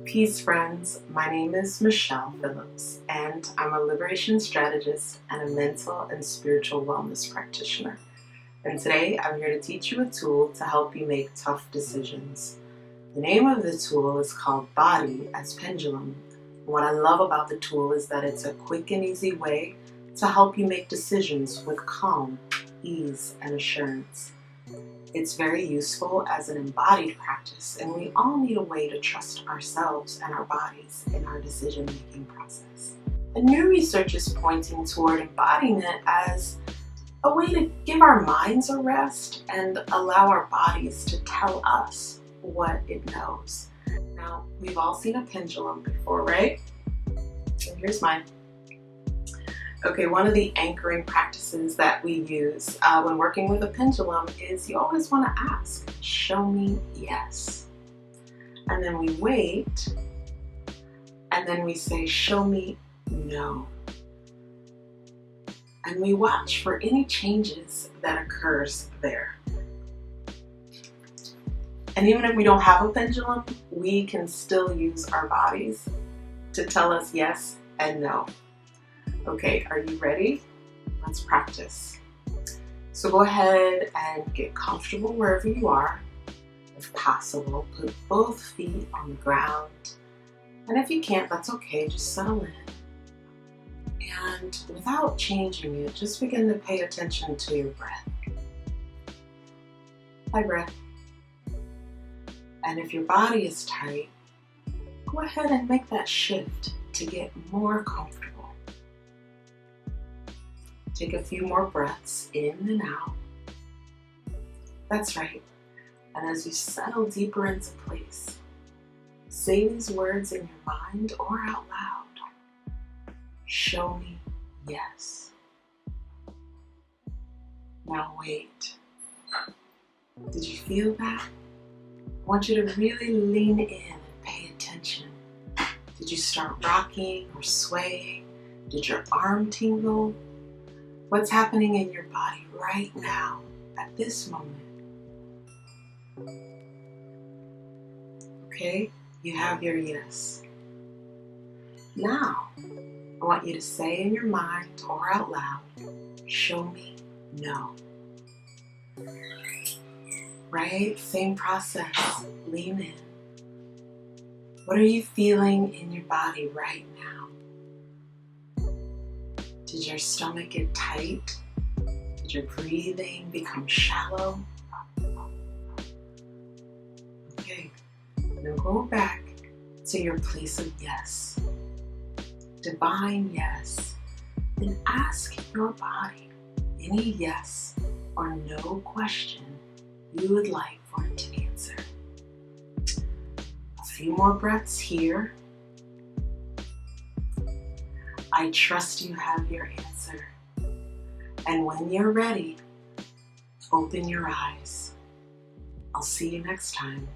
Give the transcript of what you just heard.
Peace, friends. My name is Michelle Phillips, and I'm a liberation strategist and a mental and spiritual wellness practitioner. And today I'm here to teach you a tool to help you make tough decisions. The name of the tool is called Body as Pendulum. What I love about the tool is that it's a quick and easy way to help you make decisions with calm, ease, and assurance. It's very useful as an embodied practice, and we all need a way to trust ourselves and our bodies in our decision-making process. The new research is pointing toward embodiment as a way to give our minds a rest and allow our bodies to tell us what it knows. Now, we've all seen a pendulum before, right? And here's mine. Okay, one of the anchoring practices that we use when working with a pendulum is you always want to ask, show me yes. And then we wait, and then we say, show me no. And we watch for any changes that occurs there. And even if we don't have a pendulum, we can still use our bodies to tell us yes and no. Okay, are you ready? Let's practice. So go ahead and get comfortable wherever you are. If possible, put both feet on the ground. And if you can't, that's okay, just settle in. And without changing it, just begin to pay attention to your breath. Hi, breath. And if your body is tight, go ahead and make that shift to get more comfortable. Take a few more breaths in and out. That's right. And as you settle deeper into place, say these words in your mind or out loud. Show me yes. Now wait. Did you feel that? I want you to really lean in and pay attention. Did you start rocking or swaying? Did your arm tingle? What's happening in your body right now, at this moment? Okay, you have your yes. Now, I want you to say in your mind or out loud, show me no. Right? Same process. Lean in. What are you feeling in your body right now? Did your stomach get tight? Did your breathing become shallow? Okay, now go back to your place of yes. Divine yes. Then ask your body any yes or no question you would like for it to answer. A few more breaths here. I trust you have your answer. And when you're ready, open your eyes. I'll see you next time.